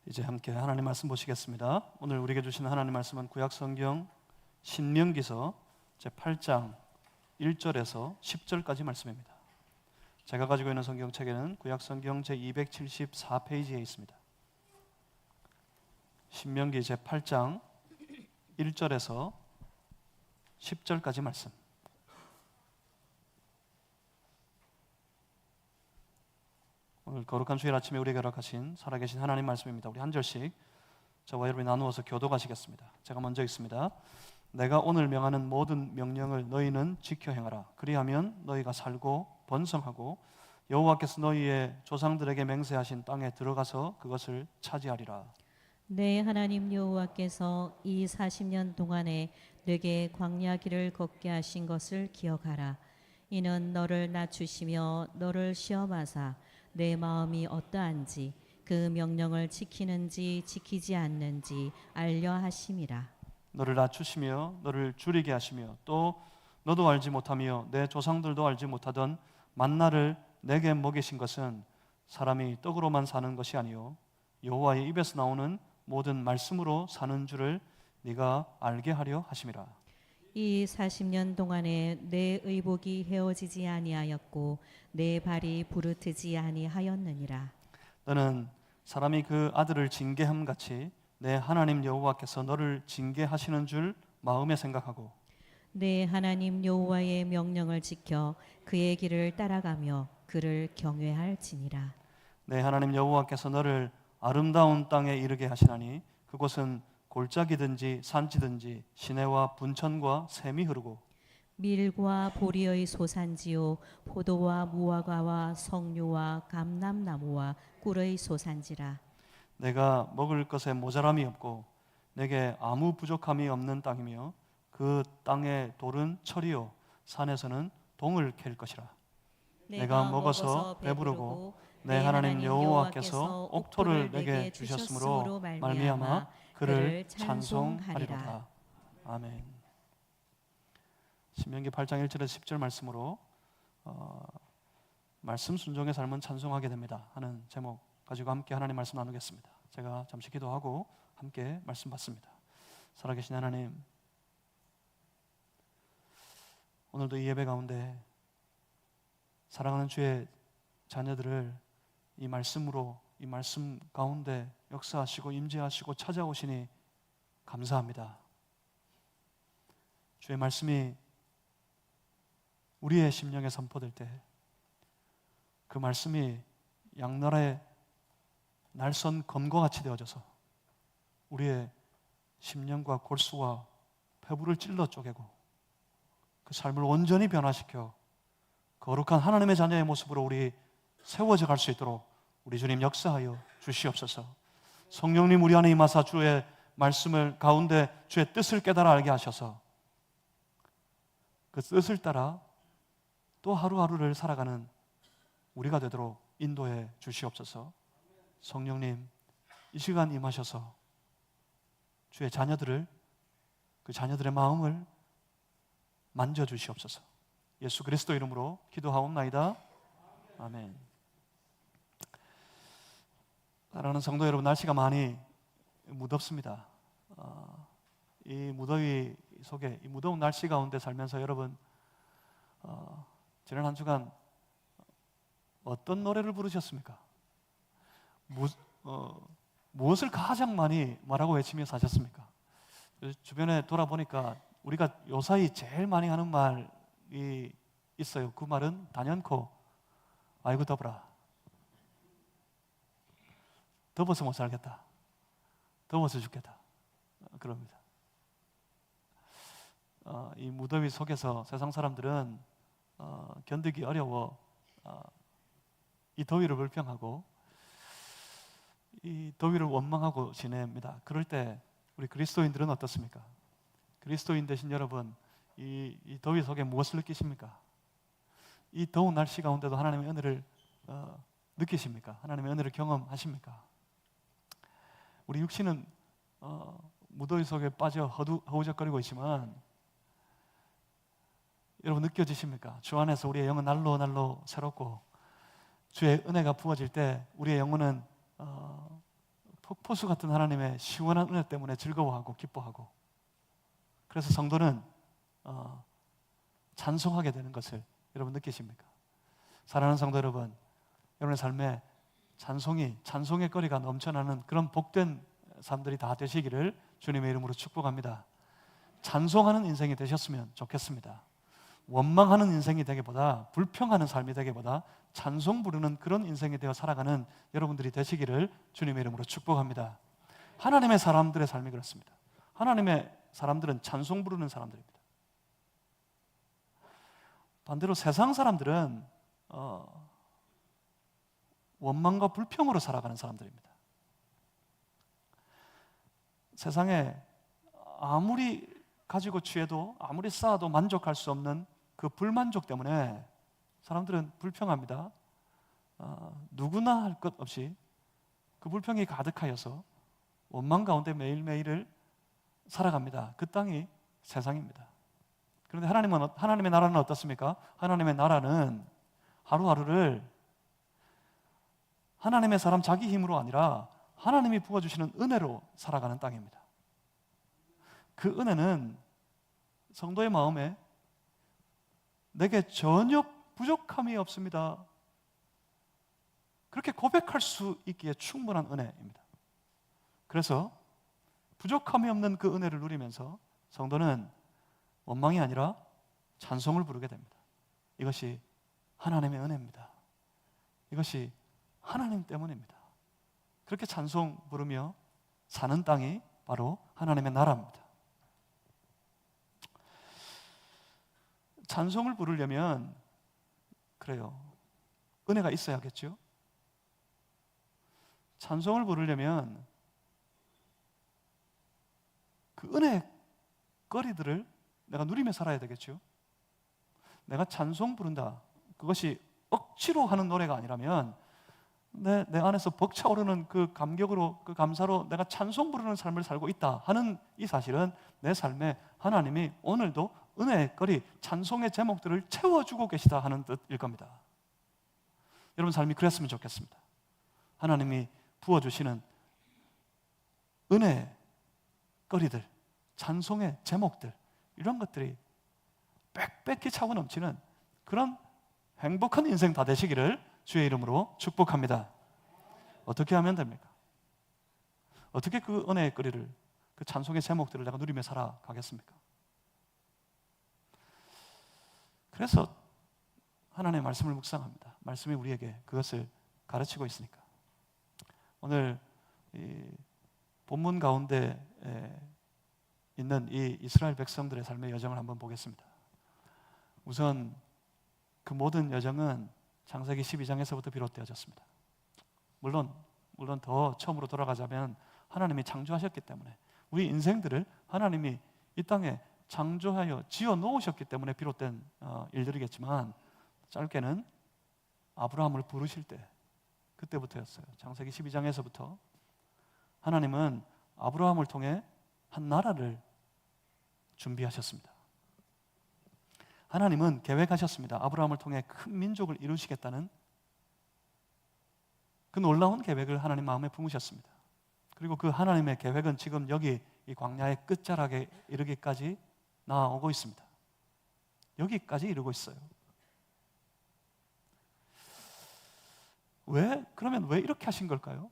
이제 함께 하나님 말씀 보시겠습니다. 오늘 우리에게 주시는 하나님 말씀은 구약성경 신명기서 제8장 1절에서 10절까지 말씀입니다. 제가 가지고 있는 성경책에는 구약성경 제274페이지에 있습니다. 신명기 제8장 1절에서 10절까지 말씀. 오늘 거룩한 주일 아침에 우리에게 허락하신 살아계신 하나님 말씀입니다. 우리 한 절씩 저와 여러분이 나누어서 교독하시겠습니다. 제가 먼저 읽습니다. 내가 오늘 명하는 모든 명령을 너희는 지켜 행하라. 그리하면 너희가 살고 번성하고 여호와께서 너희의 조상들에게 맹세하신 땅에 들어가서 그것을 차지하리라. 내 하나님 여호와께서 이 40년 동안에 내게 광야 길을 걷게 하신 것을 기억하라. 이는 너를 낮추시며 너를 시험하사 내 마음이 어떠한지 그 명령을 지키는지 지키지 않는지 알려 하심이라. 너를 낮추시며 너를 줄이게 하시며 또 너도 알지 못하며 내 조상들도 알지 못하던 만나를 내게 먹이신 것은 사람이 떡으로만 사는 것이 아니요 여호와의 입에서 나오는 모든 말씀으로 사는 줄을 네가 알게 하려 하심이라. 이 40년 동안에 내 의복이 헤어지지 아니하였고 내 발이 부르트지 아니하였느니라. 너는 사람이 그 아들을 징계함 같이 내 하나님 여호와께서 너를 징계하시는 줄 마음에 생각하고 내 하나님 여호와의 명령을 지켜 그의 길을 따라가며 그를 경외할지니라. 내 하나님 여호와께서 너를 아름다운 땅에 이르게 하시나니 그곳은 골짜기든지 산지든지 시내와 분천과 샘이 흐르고 밀과 보리의 소산지요 포도와 무화과와 석류와 감람나무와 꿀의 소산지라. 내가 먹을 것에 모자람이 없고 내게 아무 부족함이 없는 땅이며 그 땅의 돌은 철이요 산에서는 동을 캘 것이라. 내가 먹어서 배부르고 내 하나님 여호와께서 옥토를 내게 주셨으므로 말미암아 그를 찬송하리로다. 아멘. 신명기 8장 1절에서 10절 말씀으로 말씀 순종의 삶은 찬송하게 됩니다 하는 제목 가지고 함께 하나님 말씀 나누겠습니다. 제가 잠시 기도하고 함께 말씀 받습니다. 살아계신 하나님, 오늘도 이 예배 가운데 사랑하는 주의 자녀들을 이 말씀으로 이 말씀 가운데 역사하시고 임재하시고 찾아오시니 감사합니다. 주의 말씀이 우리의 심령에 선포될 때 그 말씀이 양날의 날선 검과 같이 되어져서 우리의 심령과 골수와 폐부를 찔러 쪼개고 그 삶을 온전히 변화시켜 거룩한 하나님의 자녀의 모습으로 우리 세워져 갈 수 있도록 우리 주님 역사하여 주시옵소서. 성령님 우리 안에 임하사 주의 말씀을 가운데 주의 뜻을 깨달아 알게 하셔서 그 뜻을 따라 또 하루하루를 살아가는 우리가 되도록 인도해 주시옵소서. 성령님 이 시간 임하셔서 주의 자녀들을 그 자녀들의 마음을 만져주시옵소서. 예수 그리스도 이름으로 기도하옵나이다. 아멘. 사랑하는 성도 여러분, 날씨가 많이 무덥습니다. 이 무더위 속에 이 무더운 날씨 가운데 살면서 여러분 지난 한 주간 어떤 노래를 부르셨습니까? 무엇을 가장 많이 말하고 외치며 사셨습니까? 주변에 돌아보니까 우리가 요사이 제일 많이 하는 말이 있어요. 그 말은 단연코 아이고 더워라, 더워서 못 살겠다, 더워서 죽겠다, 그럽니다. 이 무더위 속에서 세상 사람들은 견디기 어려워 이 더위를 불평하고 이 더위를 원망하고 지냅니다. 그럴 때 우리 그리스도인들은 어떻습니까? 그리스도인 되신 여러분, 이 더위 속에 무엇을 느끼십니까? 이 더운 날씨 가운데도 하나님의 은혜를 느끼십니까? 하나님의 은혜를 경험하십니까? 우리 육신은 무더위 속에 빠져 허우적거리고 있지만 여러분 느껴지십니까? 주 안에서 우리의 영은 날로 날로 새롭고 주의 은혜가 부어질 때 우리의 영혼은 폭포수 같은 하나님의 시원한 은혜 때문에 즐거워하고 기뻐하고, 그래서 성도는 찬송하게 되는 것을 여러분 느끼십니까? 사랑하는 성도 여러분, 여러분의 삶에 찬송의 거리가 넘쳐나는 그런 복된 삶들이 다 되시기를 주님의 이름으로 축복합니다. 찬송하는 인생이 되셨으면 좋겠습니다. 원망하는 인생이 되기보다, 불평하는 삶이 되기보다 찬송 부르는 그런 인생이 되어 살아가는 여러분들이 되시기를 주님의 이름으로 축복합니다. 하나님의 사람들의 삶이 그렇습니다. 하나님의 사람들은 찬송 부르는 사람들입니다. 반대로 세상 사람들은 원망과 불평으로 살아가는 사람들입니다. 세상에 아무리 가지고 취해도, 아무리 쌓아도 만족할 수 없는 그 불만족 때문에 사람들은 불평합니다. 누구나 할 것 없이 그 불평이 가득하여서 원망 가운데 매일매일을 살아갑니다. 그 땅이 세상입니다. 그런데 하나님의 나라는 어떻습니까? 하나님의 나라는 하루하루를 하나님의 사람 자기 힘으로 아니라 하나님이 부어주시는 은혜로 살아가는 땅입니다. 그 은혜는 성도의 마음에 내게 전혀 부족함이 없습니다, 그렇게 고백할 수 있기에 충분한 은혜입니다. 그래서 부족함이 없는 그 은혜를 누리면서 성도는 원망이 아니라 찬송을 부르게 됩니다. 이것이 하나님의 은혜입니다. 이것이 하나님 때문입니다. 그렇게 찬송 부르며 사는 땅이 바로 하나님의 나라입니다. 찬송을 부르려면 그래요, 은혜가 있어야겠죠. 찬송을 부르려면 그 은혜의 거리들을 내가 누리며 살아야 되겠죠. 내가 찬송 부른다, 그것이 억지로 하는 노래가 아니라면 내 안에서 벅차오르는 그 감격으로, 그 감사로 내가 찬송 부르는 삶을 살고 있다 하는 이 사실은 내 삶에 하나님이 오늘도 은혜의 거리, 찬송의 제목들을 채워주고 계시다 하는 뜻일 겁니다. 여러분 삶이 그랬으면 좋겠습니다. 하나님이 부어주시는 은혜의 거리들, 찬송의 제목들, 이런 것들이 빽빽히 차고 넘치는 그런 행복한 인생 다 되시기를 주의 이름으로 축복합니다. 어떻게 하면 됩니까? 어떻게 그 은혜의 거리를, 그 찬송의 제목들을 내가 누리며 살아가겠습니까? 그래서 하나님의 말씀을 묵상합니다. 말씀이 우리에게 그것을 가르치고 있으니까. 오늘 이 본문 가운데 있는 이 이스라엘 백성들의 삶의 여정을 한번 보겠습니다. 우선 그 모든 여정은 창세기 12장에서부터 비롯되어졌습니다. 물론 더 처음으로 돌아가자면 하나님이 창조하셨기 때문에, 우리 인생들을 하나님이 이 땅에 창조하여 지어 놓으셨기 때문에 비롯된 일들이겠지만, 짧게는 아브라함을 부르실 때 그때부터였어요. 창세기 12장에서부터 하나님은 아브라함을 통해 한 나라를 준비하셨습니다. 하나님은 계획하셨습니다. 아브라함을 통해 큰 민족을 이루시겠다는 그 놀라운 계획을 하나님 마음에 품으셨습니다. 그리고 그 하나님의 계획은 지금 여기 이 광야의 끝자락에 이르기까지 나아오고 있습니다. 여기까지 이르고 있어요. 그러면 왜 이렇게 하신 걸까요?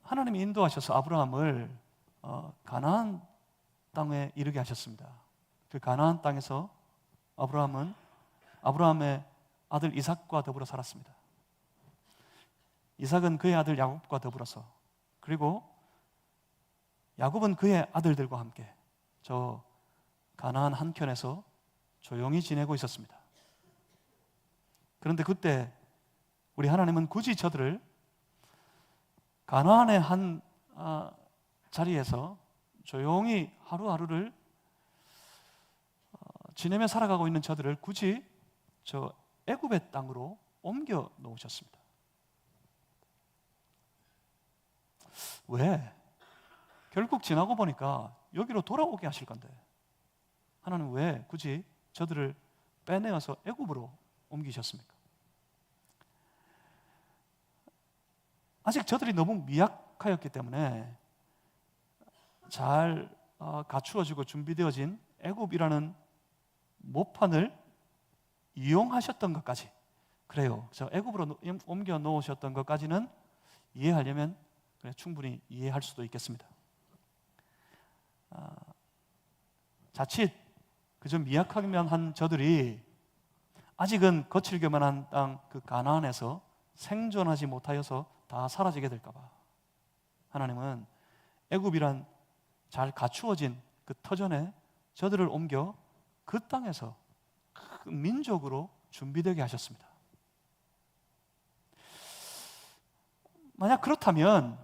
하나님이 인도하셔서 아브라함을 가나안 땅에 이르게 하셨습니다. 그 가나안 땅에서 아브라함의 아들 이삭과 더불어 살았습니다. 이삭은 그의 아들 야곱과 더불어서, 그리고 야곱은 그의 아들들과 함께 저 가나안 한켠에서 조용히 지내고 있었습니다. 그런데 그때 우리 하나님은 굳이 저들을 가나안의 한 자리에서 조용히 하루하루를 지내며 살아가고 있는 저들을 굳이 저 애굽의 땅으로 옮겨 놓으셨습니다. 왜? 결국 지나고 보니까 여기로 돌아오게 하실 건데 하나님 왜 굳이 저들을 빼내어서 애굽으로 옮기셨습니까? 아직 저들이 너무 미약하였기 때문에 잘 갖추어지고 준비되어진 애굽이라는 모판을 이용하셨던 것까지, 그래요, 저 애굽으로 옮겨 놓으셨던 것까지는 이해하려면 충분히 이해할 수도 있겠습니다. 자칫 그저 미약하기만 한 저들이 아직은 거칠게만 한 땅 그 가나안에서 생존하지 못하여서 다 사라지게 될까 봐 하나님은 애굽이란 잘 갖추어진 그 터전에 저들을 옮겨 그 땅에서 큰 민족으로 준비되게 하셨습니다. 만약 그렇다면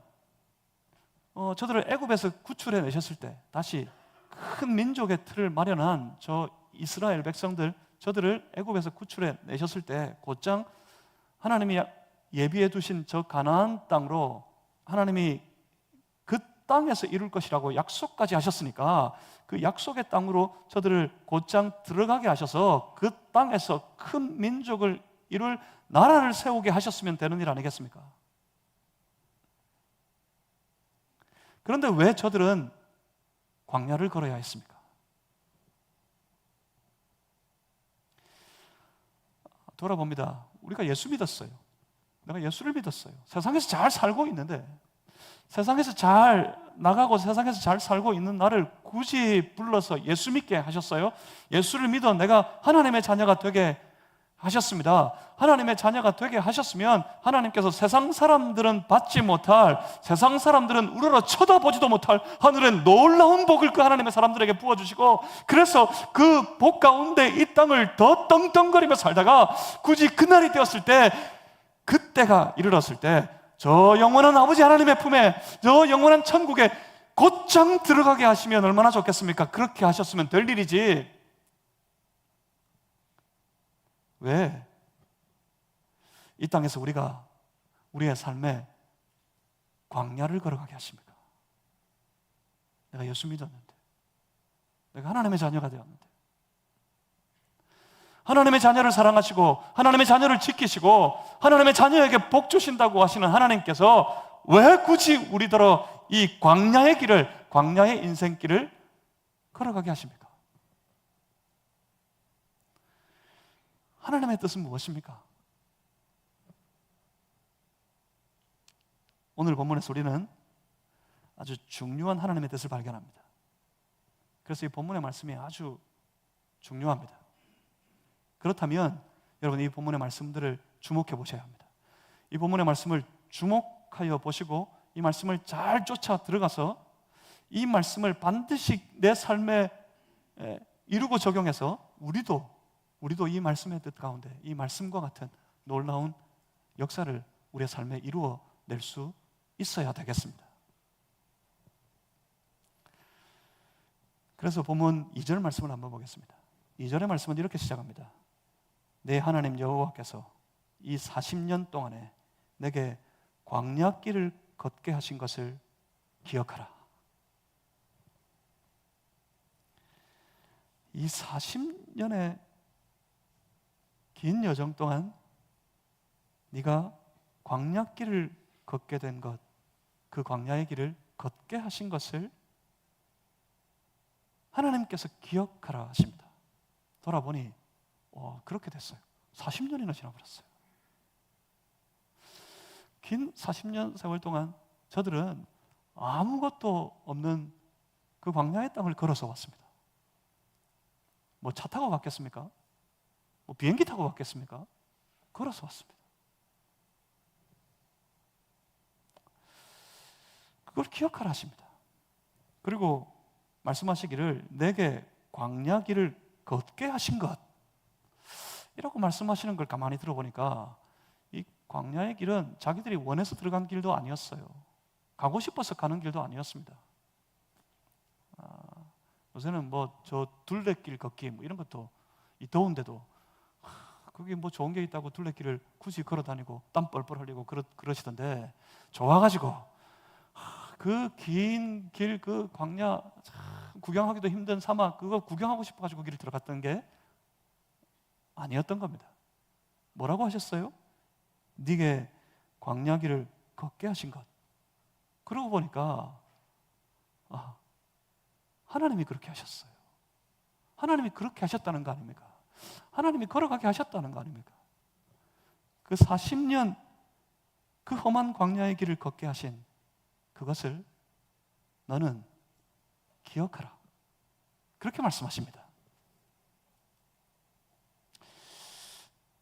저들을 애굽에서 구출해 내셨을 때 다시 큰 민족의 틀을 마련한 저 이스라엘 백성들, 저들을 애굽에서 구출해 내셨을 때 곧장 하나님이 예비해 두신 저 가나안 땅으로 하나님이 그 땅에서 이룰 것이라고 약속까지 하셨으니까 그 약속의 땅으로 저들을 곧장 들어가게 하셔서 그 땅에서 큰 민족을 이룰 나라를 세우게 하셨으면 되는 일 아니겠습니까? 그런데 왜 저들은 광야를 걸어야 했습니까? 돌아봅니다. 우리가 예수 믿었어요. 내가 예수를 믿었어요. 세상에서 잘 살고 있는데, 세상에서 잘 나가고 세상에서 잘 살고 있는 나를 굳이 불러서 예수 믿게 하셨어요. 예수를 믿어 내가 하나님의 자녀가 되게 하셨습니다. 하나님의 자녀가 되게 하셨으면 하나님께서 세상 사람들은 받지 못할, 세상 사람들은 우러러 쳐다보지도 못할 하늘의 놀라운 복을 그 하나님의 사람들에게 부어주시고, 그래서 그 복 가운데 이 땅을 더 떵떵거리며 살다가 굳이 그날이 되었을 때, 그때가 이르렀을 때 저 영원한 아버지 하나님의 품에, 저 영원한 천국에 곧장 들어가게 하시면 얼마나 좋겠습니까? 그렇게 하셨으면 될 일이지 왜 이 땅에서 우리가 우리의 삶에 광야를 걸어가게 하십니까? 내가 예수 믿었는데, 내가 하나님의 자녀가 되었는데, 하나님의 자녀를 사랑하시고 하나님의 자녀를 지키시고 하나님의 자녀에게 복 주신다고 하시는 하나님께서 왜 굳이 우리더러 이 광야의 길을, 광야의 인생길을 걸어가게 하십니까? 하나님의 뜻은 무엇입니까? 오늘 본문에서 우리는 아주 중요한 하나님의 뜻을 발견합니다. 그래서 이 본문의 말씀이 아주 중요합니다. 그렇다면 여러분, 이 본문의 말씀들을 주목해 보셔야 합니다. 이 본문의 말씀을 주목하여 보시고 이 말씀을 잘 쫓아 들어가서 이 말씀을 반드시 내 삶에 이루고 적용해서 우리도 이 말씀의 뜻 가운데 이 말씀과 같은 놀라운 역사를 우리의 삶에 이루어 낼 수 있어야 되겠습니다. 그래서 본문 2절 말씀을 한번 보겠습니다. 2절의 말씀은 이렇게 시작합니다. 내 하나님 여호와께서 이 40년 동안에 내게 광야길을 걷게 하신 것을 기억하라. 이 40년의 긴 여정 동안 네가 광야길을 걷게 된 것, 그 광야의 길을 걷게 하신 것을 하나님께서 기억하라 하십니다. 돌아보니 그렇게 됐어요. 40년이나 지나버렸어요. 긴 40년 세월 동안 저들은 아무것도 없는 그 광야의 땅을 걸어서 왔습니다. 뭐 차 타고 갔겠습니까? 뭐 비행기 타고 갔겠습니까? 걸어서 왔습니다. 그걸 기억하라 하십니다. 그리고 말씀하시기를 내게 광야길을 걷게 하신 것, 이라고 말씀하시는 걸 가만히 들어보니까 이 광야의 길은 자기들이 원해서 들어간 길도 아니었어요. 가고 싶어서 가는 길도 아니었습니다. 요새는 뭐 저 둘레길 걷기 뭐 이런 것도 이 더운데도 그게 뭐 좋은 게 있다고 둘레길을 굳이 걸어 다니고 땀 뻘뻘 흘리고 그러시던데, 좋아가지고 그 긴 길, 그 광야 구경하기도 힘든 사막, 그거 구경하고 싶어가지고 길을 들어갔던 게 아니었던 겁니다. 뭐라고 하셨어요? 네게 광야 길을 걷게 하신 것. 그러고 보니까 하나님이 그렇게 하셨어요. 하나님이 그렇게 하셨다는 거 아닙니까? 하나님이 걸어가게 하셨다는 거 아닙니까? 그 40년 그 험한 광야의 길을 걷게 하신 그것을 너는 기억하라. 그렇게 말씀하십니다.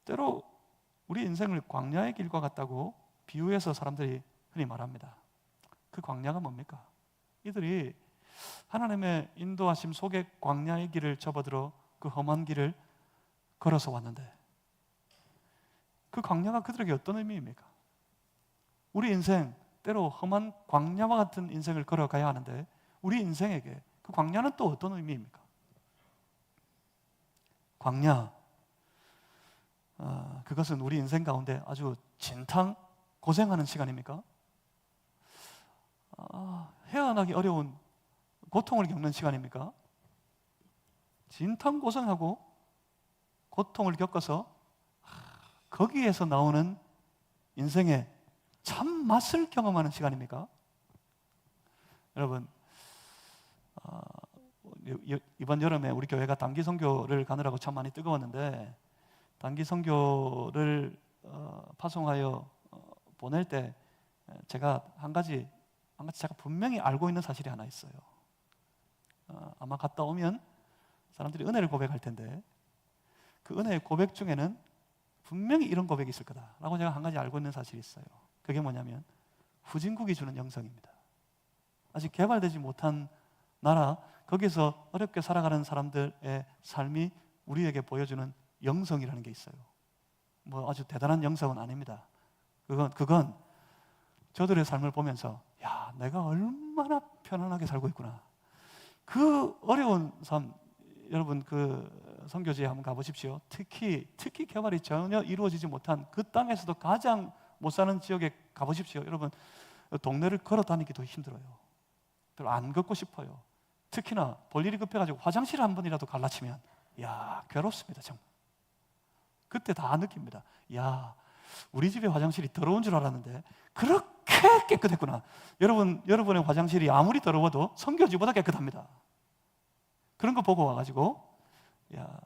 때로 우리 인생을 광야의 길과 같다고 비유해서 사람들이 흔히 말합니다. 그 광야가 뭡니까? 이들이 하나님의 인도하심 속에 광야의 길을 접어들어 그 험한 길을 걸어서 왔는데 그 광야가 그들에게 어떤 의미입니까? 우리 인생 때로 험한 광야와 같은 인생을 걸어가야 하는데 우리 인생에게 그 광야는 또 어떤 의미입니까? 광야, 그것은 우리 인생 가운데 아주 진탕 고생하는 시간입니까? 헤어나기 어려운 고통을 겪는 시간입니까? 진탕 고생하고 고통을 겪어서 거기에서 나오는 인생의 참 맛을 경험하는 시간입니까? 여러분, 이번 여름에 우리 교회가 단기 선교를 가느라고 참 많이 뜨거웠는데 단기 선교를 파송하여 보낼 때 제가 한 가지 제가 분명히 알고 있는 사실이 하나 있어요. 아마 갔다 오면 사람들이 은혜를 고백할 텐데 그 은혜의 고백 중에는 분명히 이런 고백이 있을 거다라고 제가 한 가지 알고 있는 사실이 있어요. 그게 뭐냐면 후진국이 주는 영성입니다. 아직 개발되지 못한 나라, 거기서 어렵게 살아가는 사람들의 삶이 우리에게 보여주는 영성이라는 게 있어요. 뭐 아주 대단한 영성은 아닙니다. 그건 저들의 삶을 보면서 야, 내가 얼마나 편안하게 살고 있구나. 그 어려운 삶, 여러분 그 선교지에 한번 가보십시오. 특히 개발이 전혀 이루어지지 못한 그 땅에서도 가장 못 사는 지역에 가보십시오. 여러분 동네를 걸어 다니기도 힘들어요. 별로 안 걷고 싶어요. 특히나 볼 일이 급해가지고 화장실을 한 번이라도 갈라치면 야, 괴롭습니다. 정말. 그때 다 느낍니다. 야, 우리 집의 화장실이 더러운 줄 알았는데 그렇게 깨끗했구나. 여러분의 화장실이 아무리 더러워도 선교지보다 깨끗합니다. 그런 거 보고 와가지고 야,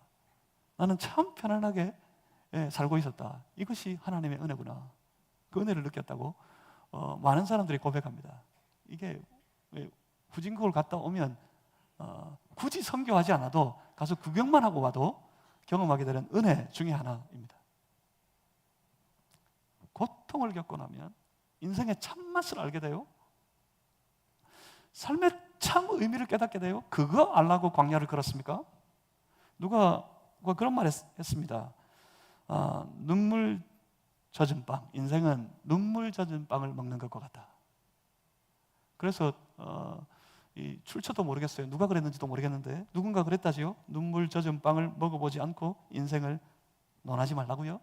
나는 참 편안하게 살고 있었다. 이것이 하나님의 은혜구나. 그 은혜를 느꼈다고 많은 사람들이 고백합니다. 이게 후진국을 갔다 오면 굳이 선교하지 않아도 가서 구경만 하고 와도 경험하게 되는 은혜 중에 하나입니다. 고통을 겪고 나면 인생의 참맛을 알게 돼요. 삶의 참 의미를 깨닫게 돼요. 그거 알라고 광야를 걸었습니까? 누가 그런 말 했습니다. 눈물 젖은 빵, 인생은 눈물 젖은 빵을 먹는 것과 같다. 그래서 이 출처도 모르겠어요. 누가 그랬는지도 모르겠는데 누군가 그랬다지요. 눈물 젖은 빵을 먹어보지 않고 인생을 논하지 말라고요.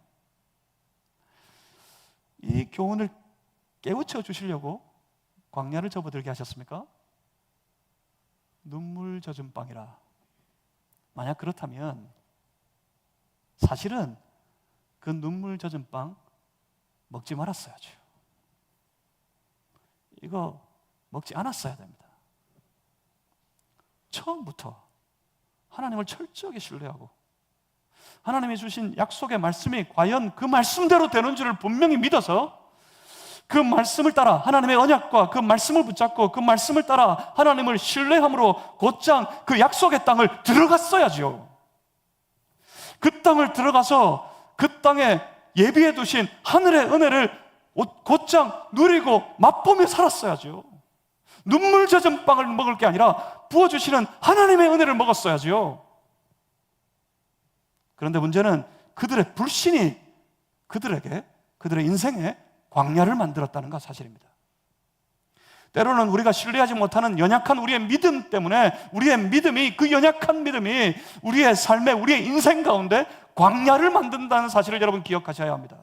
이 교훈을 깨우쳐 주시려고 광야를 접어들게 하셨습니까? 눈물 젖은 빵이라. 만약 그렇다면 사실은 그 눈물 젖은 빵 먹지 말았어야죠. 이거 먹지 않았어야 됩니다. 처음부터 하나님을 철저하게 신뢰하고 하나님이 주신 약속의 말씀이 과연 그 말씀대로 되는 줄을 분명히 믿어서 그 말씀을 따라 하나님의 언약과 그 말씀을 붙잡고 그 말씀을 따라 하나님을 신뢰함으로 곧장 그 약속의 땅을 들어갔어야죠. 그 땅을 들어가서 그 땅에 예비해 두신 하늘의 은혜를 곧장 누리고 맛보며 살았어야죠. 눈물 젖은 빵을 먹을 게 아니라 부어주시는 하나님의 은혜를 먹었어야죠. 그런데 문제는 그들의 불신이 그들의 인생에 광야를 만들었다는 것 사실입니다. 때로는 우리가 신뢰하지 못하는 연약한 우리의 믿음 때문에 우리의 믿음이, 그 연약한 믿음이 우리의 삶에, 우리의 인생 가운데 광야를 만든다는 사실을 여러분 기억하셔야 합니다.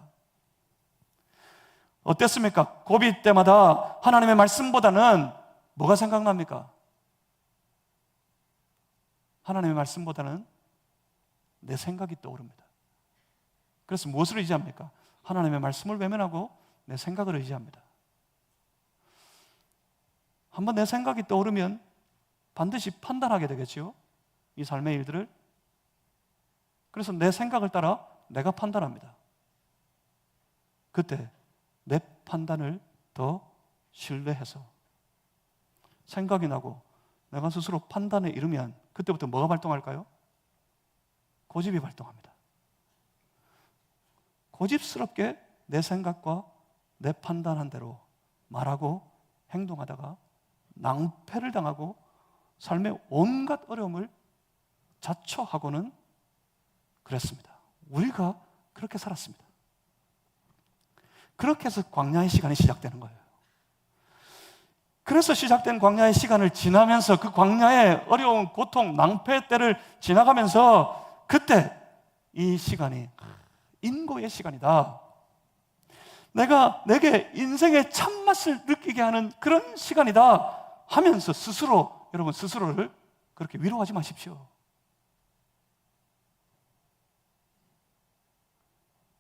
어땠습니까? 고비 때마다 하나님의 말씀보다는 뭐가 생각납니까? 하나님의 말씀보다는 내 생각이 떠오릅니다. 그래서 무엇을 의지합니까? 하나님의 말씀을 외면하고 내 생각을 의지합니다. 한번 내 생각이 떠오르면 반드시 판단하게 되겠지요, 이 삶의 일들을. 그래서 내 생각을 따라 내가 판단합니다. 그때 내 판단을 더 신뢰해서 생각이 나고 내가 스스로 판단에 이르면 그때부터 뭐가 발동할까요? 고집이 발동합니다. 고집스럽게 내 생각과 내 판단한 대로 말하고 행동하다가 낭패를 당하고 삶의 온갖 어려움을 자초하고는 그랬습니다. 우리가 그렇게 살았습니다. 그렇게 해서 광야의 시간이 시작되는 거예요. 그래서 시작된 광야의 시간을 지나면서 그 광야의 어려운 고통, 낭패 때를 지나가면서 그때 이 시간이 인고의 시간이다. 내게 인생의 참맛을 느끼게 하는 그런 시간이다 하면서 스스로, 여러분 스스로를 그렇게 위로하지 마십시오.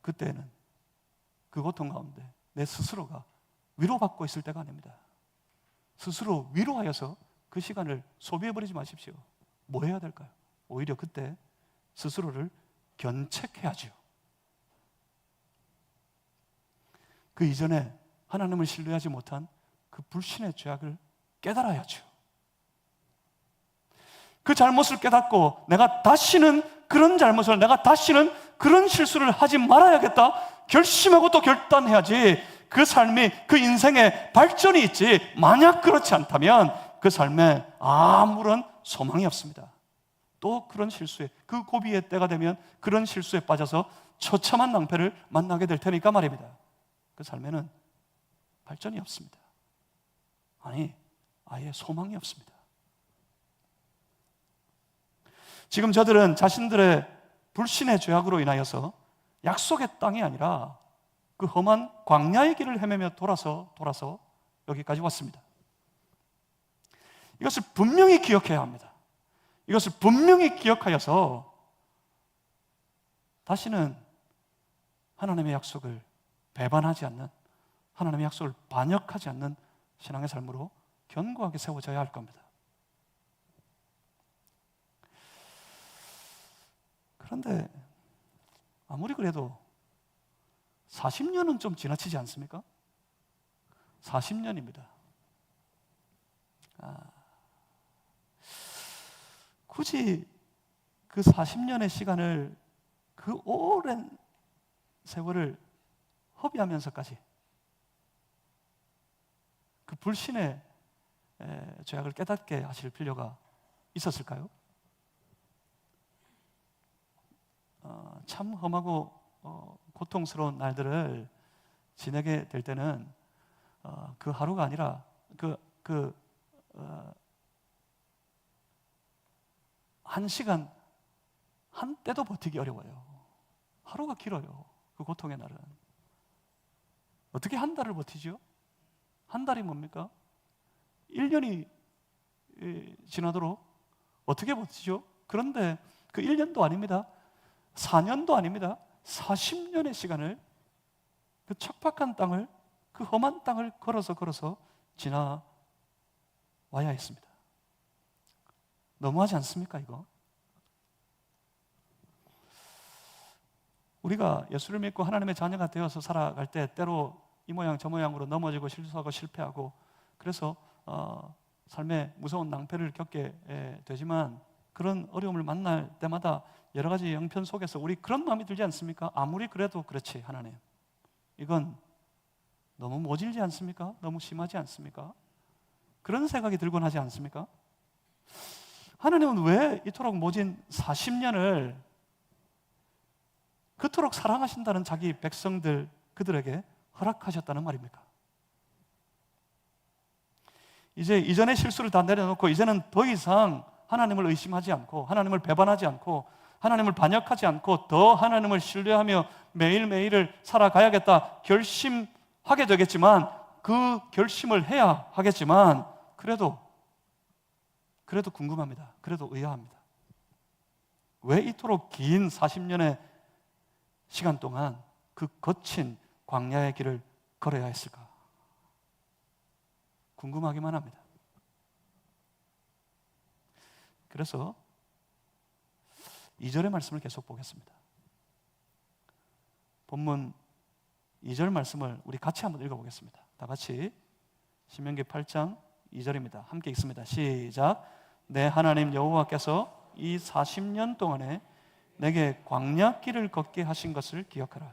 그때는 그 고통 가운데 내 스스로가 위로받고 있을 때가 아닙니다. 스스로 위로하여서 그 시간을 소비해버리지 마십시오. 뭐 해야 될까요? 오히려 그때 스스로를 견책해야죠. 그 이전에 하나님을 신뢰하지 못한 그 불신의 죄악을 깨달아야죠. 그 잘못을 깨닫고 내가 다시는 그런 잘못을, 내가 다시는 그런 실수를 하지 말아야겠다 결심하고 또 결단해야지 그 삶이, 그 인생에 발전이 있지. 만약 그렇지 않다면 그 삶에 아무런 소망이 없습니다. 또 그런 실수에, 그 고비의 때가 되면 그런 실수에 빠져서 처참한 낭패를 만나게 될 테니까 말입니다. 그 삶에는 발전이 없습니다. 아니, 아예 소망이 없습니다. 지금 저들은 자신들의 불신의 죄악으로 인하여서 약속의 땅이 아니라 그 험한 광야의 길을 헤매며 돌아서 여기까지 왔습니다. 이것을 분명히 기억해야 합니다. 이것을 분명히 기억하여서 다시는 하나님의 약속을 배반하지 않는, 하나님의 약속을 반역하지 않는 신앙의 삶으로 견고하게 세워져야 할 겁니다. 그런데 아무리 그래도 40년은 좀 지나치지 않습니까? 40년입니다. 굳이 그 40년의 시간을, 그 오랜 세월을 허비하면서까지 그 불신의 죄악을 깨닫게 하실 필요가 있었을까요? 참 험하고 고통스러운 날들을 지내게 될 때는 그 하루가 아니라 한 시간 한 때도 버티기 어려워요. 하루가 길어요. 그 고통의 날은. 어떻게 한 달을 버티죠? 한 달이 뭡니까? 1년이 지나도록 어떻게 버티죠? 그런데 그 1년도 아닙니다. 4년도 아닙니다. 40년의 시간을, 그 척박한 땅을, 그 험한 땅을 걸어서 지나와야 했습니다. 너무하지 않습니까, 이거? 우리가 예수를 믿고 하나님의 자녀가 되어서 살아갈 때 때로 이 모양 저 모양으로 넘어지고 실수하고 실패하고 그래서 삶에 무서운 낭패를 겪게 되지만, 그런 어려움을 만날 때마다 여러 가지 형편 속에서 우리 그런 마음이 들지 않습니까? 아무리 그래도 그렇지, 하나님, 이건 너무 모질지 않습니까? 너무 심하지 않습니까? 그런 생각이 들곤 하지 않습니까? 하나님은 왜 이토록 모진 40년을 그토록 사랑하신다는 자기 백성들, 그들에게 허락하셨다는 말입니까? 이제 이전의 실수를 다 내려놓고 이제는 더 이상 하나님을 의심하지 않고, 하나님을 배반하지 않고, 하나님을 반역하지 않고 더 하나님을 신뢰하며 매일매일을 살아가야겠다 결심하게 되겠지만, 그 결심을 해야 하겠지만 그래도 궁금합니다. 그래도 의아합니다. 왜 이토록 긴 40년의 시간 동안 그 거친 광야의 길을 걸어야 했을까? 궁금하기만 합니다. 그래서 2절의 말씀을 계속 보겠습니다. 본문 2절 말씀을 우리 같이 한번 읽어보겠습니다. 다 같이 신명기 8장 2절입니다. 함께 읽습니다. 시작. 내 하나님 여호와께서 이 40년 동안에 내게 광야길을 걷게 하신 것을 기억하라.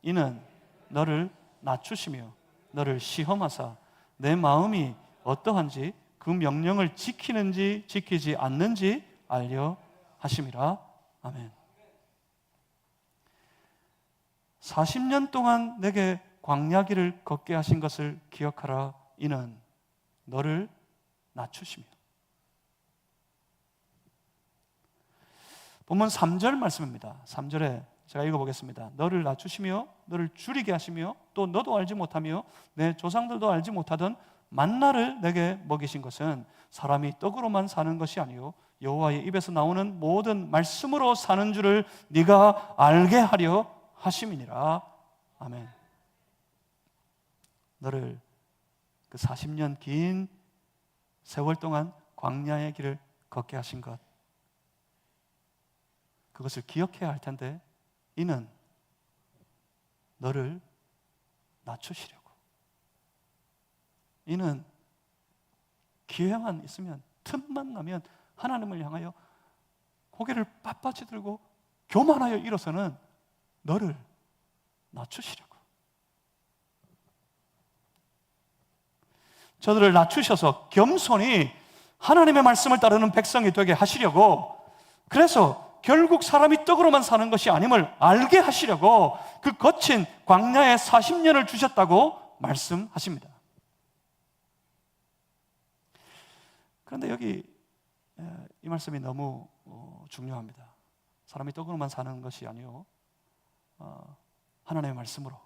이는 너를 낮추시며 너를 시험하사 내 마음이 어떠한지 그 명령을 지키는지 지키지 않는지 알려 하심이라. 아멘. 40년 동안 내게 광야길을 걷게 하신 것을 기억하라. 이는 너를 낮추시며. 본문 3절 말씀입니다. 3절에 제가 읽어보겠습니다. 너를 낮추시며 너를 줄이게 하시며 또 너도 알지 못하며 내 조상들도 알지 못하던 만나를 내게 먹이신 것은 사람이 떡으로만 사는 것이 아니요 여호와의 입에서 나오는 모든 말씀으로 사는 줄을 네가 알게 하려 하심이니라. 아멘. 너를 그 40년 긴 세월 동안 광야의 길을 걷게 하신 것, 그것을 기억해야 할 텐데 이는 너를 낮추시려고. 이는 기회만 있으면, 틈만 나면 하나님을 향하여 고개를 빳빳이 들고 교만하여 일어서는 너를 낮추시려고. 저들을 낮추셔서 겸손히 하나님의 말씀을 따르는 백성이 되게 하시려고, 그래서 결국 사람이 떡으로만 사는 것이 아님을 알게 하시려고 그 거친 광야의 40년을 주셨다고 말씀하십니다. 그런데 여기 이 말씀이 너무 중요합니다. 사람이 떡으로만 사는 것이 아니요 하나님의 말씀으로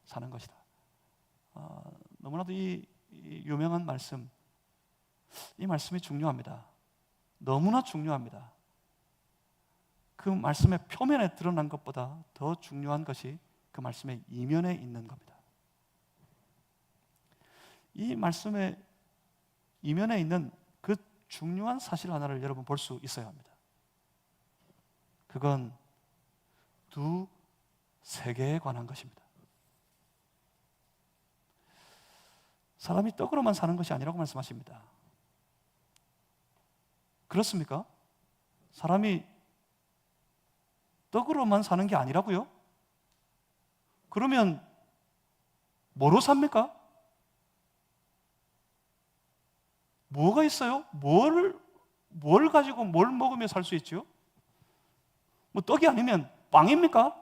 사는 것이다. 너무나도 이 유명한 말씀, 이 말씀이 중요합니다. 너무나 중요합니다. 그 말씀의 표면에 드러난 것보다 더 중요한 것이 그 말씀의 이면에 있는 겁니다. 이 말씀의 이면에 있는 그 중요한 사실 하나를 여러분 볼 수 있어야 합니다. 그건 두 세계에 관한 것입니다. 사람이 떡으로만 사는 것이 아니라고 말씀하십니다. 그렇습니까? 사람이 떡으로만 사는 게 아니라고요? 그러면 뭐로 삽니까? 뭐가 있어요? 뭘 가지고 뭘 먹으며 살 수 있죠? 뭐 떡이 아니면 빵입니까?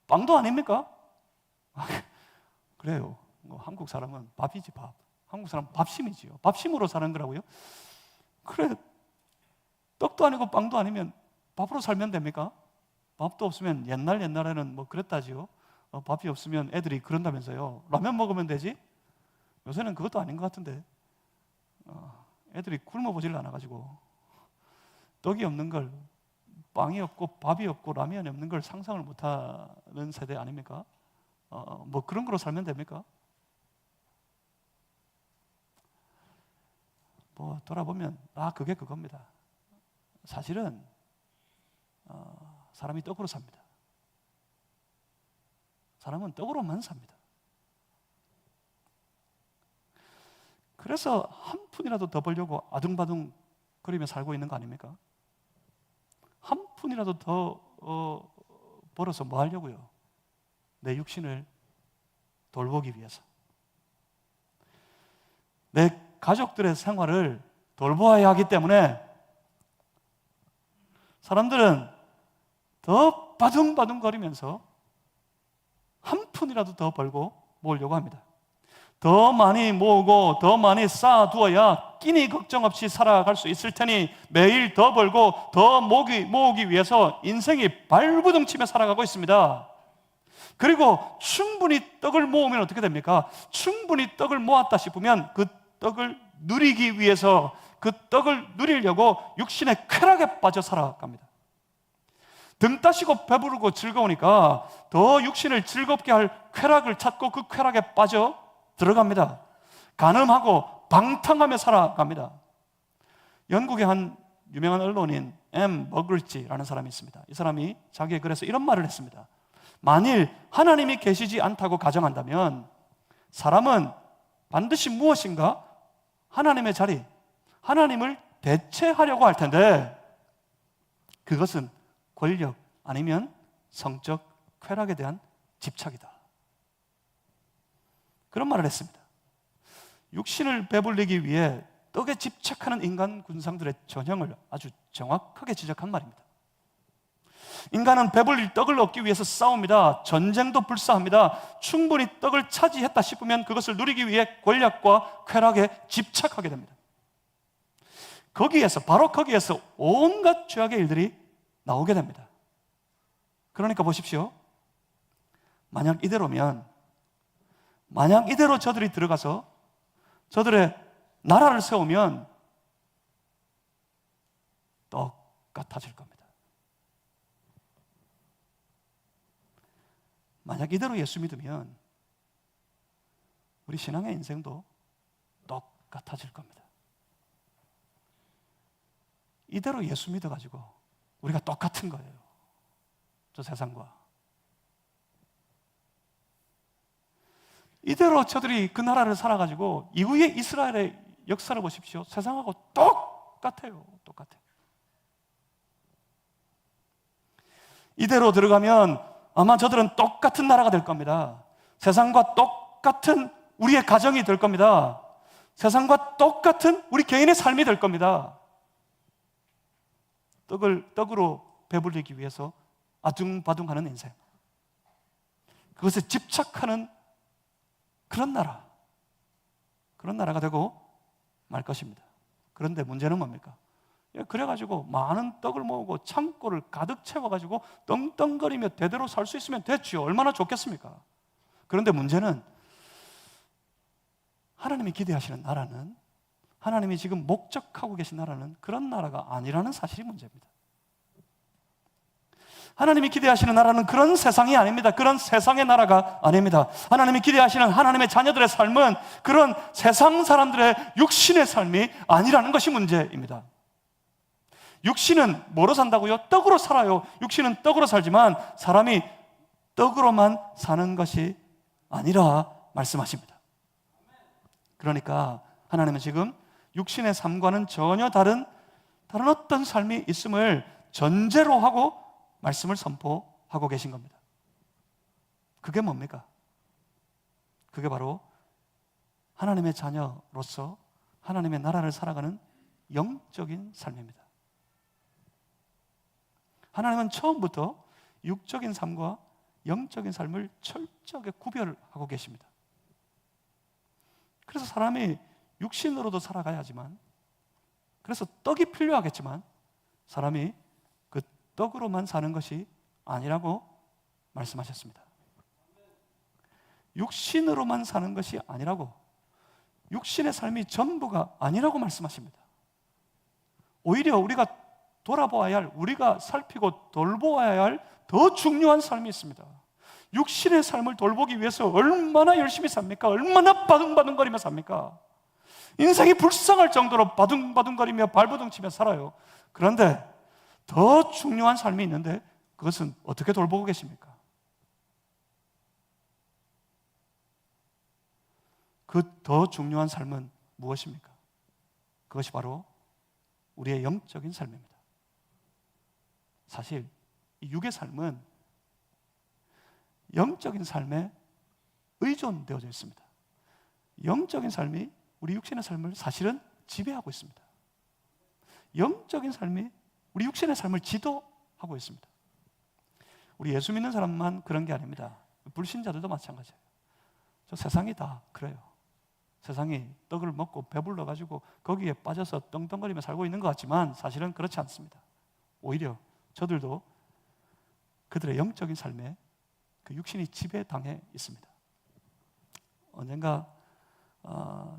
빵도 아닙니까? 그래요. 한국 사람은 밥이지, 밥. 한국 사람은 밥심이지요. 밥심으로 사는 거라고요? 그래, 떡도 아니고 빵도 아니면 밥으로 살면 됩니까? 밥도 없으면 옛날에는 뭐 그랬다지요. 밥이 없으면 애들이 그런다면서요. 라면 먹으면 되지? 요새는 그것도 아닌 것 같은데 애들이 굶어보질 않아가지고 떡이 없는 걸, 빵이 없고 밥이 없고 라면이 없는 걸 상상을 못하는 세대 아닙니까? 뭐 그런 거로 살면 됩니까? 뭐 돌아보면 그게 그겁니다. 사실은 사람이 떡으로 삽니다. 사람은 떡으로만 삽니다. 그래서 한 푼이라도 더 벌려고 아둥바둥 거리며 살고 있는 거 아닙니까? 한 푼이라도 더 벌어서 뭐 하려고요? 내 육신을 돌보기 위해서, 내 가족들의 생활을 돌보아야 하기 때문에 사람들은 더 바둥바둥거리면서 한 푼이라도 더 벌고 모으려고 합니다. 더 많이 모으고 더 많이 쌓아두어야 끼니 걱정 없이 살아갈 수 있을 테니 매일 더 벌고 더 모으기 위해서 인생이 발부둥치며 살아가고 있습니다. 그리고 충분히 떡을 모으면 어떻게 됩니까? 충분히 떡을 모았다 싶으면 그 떡을 누리기 위해서, 그 떡을 누리려고 육신의 쾌락에 빠져 살아갑니다. 등 따시고 배부르고 즐거우니까 더 육신을 즐겁게 할 쾌락을 찾고 그 쾌락에 빠져 들어갑니다. 간음하고 방탕하며 살아갑니다. 영국의 한 유명한 언론인 M. 버글지라는 사람이 있습니다. 이 사람이 자기의 글에서 이런 말을 했습니다. 만일 하나님이 계시지 않다고 가정한다면 사람은 반드시 무엇인가 하나님의 자리, 하나님을 대체하려고 할 텐데 그것은 권력 아니면 성적 쾌락에 대한 집착이다. 그런 말을 했습니다. 육신을 배불리기 위해 떡에 집착하는 인간 군상들의 전형을 아주 정확하게 지적한 말입니다. 인간은 배불릴 떡을 얻기 위해서 싸웁니다. 전쟁도 불사합니다. 충분히 떡을 차지했다 싶으면 그것을 누리기 위해 권력과 쾌락에 집착하게 됩니다. 바로 거기에서 온갖 죄악의 일들이 나오게 됩니다. 그러니까 보십시오. 만약 이대로 저들이 들어가서 저들의 나라를 세우면 똑같아질 겁니다. 만약 이대로 예수 믿으면 우리 신앙의 인생도 똑같아질 겁니다. 이대로 예수 믿어가지고 우리가 똑같은 거예요. 저 세상과. 이대로 저들이 그 나라를 살아가지고 이후에 이스라엘의 역사를 보십시오. 세상하고 똑같아요. 이대로 들어가면 아마 저들은 똑같은 나라가 될 겁니다. 세상과 똑같은 우리의 가정이 될 겁니다. 세상과 똑같은 우리 개인의 삶이 될 겁니다. 떡으로 배불리기 위해서 아둥바둥하는 인생, 그것에 집착하는 그런 나라가 되고 말 것입니다. 그런데 문제는 뭡니까? 그래가지고 많은 떡을 모으고 창고를 가득 채워가지고 떵떵거리며 대대로 살 수 있으면 됐죠. 얼마나 좋겠습니까? 그런데 문제는 하나님이 기대하시는 나라는, 하나님이 지금 목적하고 계신 나라는 그런 나라가 아니라는 사실이 문제입니다. 하나님이 기대하시는 나라는 그런 세상이 아닙니다. 그런 세상의 나라가 아닙니다. 하나님이 기대하시는 하나님의 자녀들의 삶은 그런 세상 사람들의 육신의 삶이 아니라는 것이 문제입니다. 육신은 뭐로 산다고요? 떡으로 살아요. 육신은 떡으로 살지만 사람이 떡으로만 사는 것이 아니라 말씀하십니다. 그러니까 하나님은 지금 육신의 삶과는 전혀 다른 어떤 삶이 있음을 전제로 하고 말씀을 선포하고 계신 겁니다. 그게 뭡니까? 그게 바로 하나님의 자녀로서 하나님의 나라를 살아가는 영적인 삶입니다. 하나님은 처음부터 육적인 삶과 영적인 삶을 철저하게 구별하고 계십니다. 그래서 사람이 육신으로도 살아가야 하지만, 그래서 떡이 필요하겠지만 사람이 그 떡으로만 사는 것이 아니라고 말씀하셨습니다. 육신으로만 사는 것이 아니라고, 육신의 삶이 전부가 아니라고 말씀하십니다. 오히려 우리가 돌아보아야 할, 우리가 살피고 돌보아야 할 더 중요한 삶이 있습니다. 육신의 삶을 돌보기 위해서 얼마나 열심히 삽니까? 얼마나 바둥바둥거리며 삽니까? 인생이 불쌍할 정도로 바둥바둥거리며 발버둥치며 살아요. 그런데 더 중요한 삶이 있는데 그것은 어떻게 돌보고 계십니까? 그 더 중요한 삶은 무엇입니까? 그것이 바로 우리의 영적인 삶입니다. 사실 이 육의 삶은 영적인 삶에 의존되어져 있습니다. 영적인 삶이 우리 육신의 삶을 사실은 지배하고 있습니다. 영적인 삶이 우리 육신의 삶을 지도하고 있습니다. 우리 예수 믿는 사람만 그런 게 아닙니다. 불신자들도 마찬가지예요. 저 세상이 다 그래요. 세상이 떡을 먹고 배불러가지고 거기에 빠져서 떵떵거리며 살고 있는 것 같지만 사실은 그렇지 않습니다. 오히려 저들도 그들의 영적인 삶에 그 육신이 지배당해 있습니다. 언젠가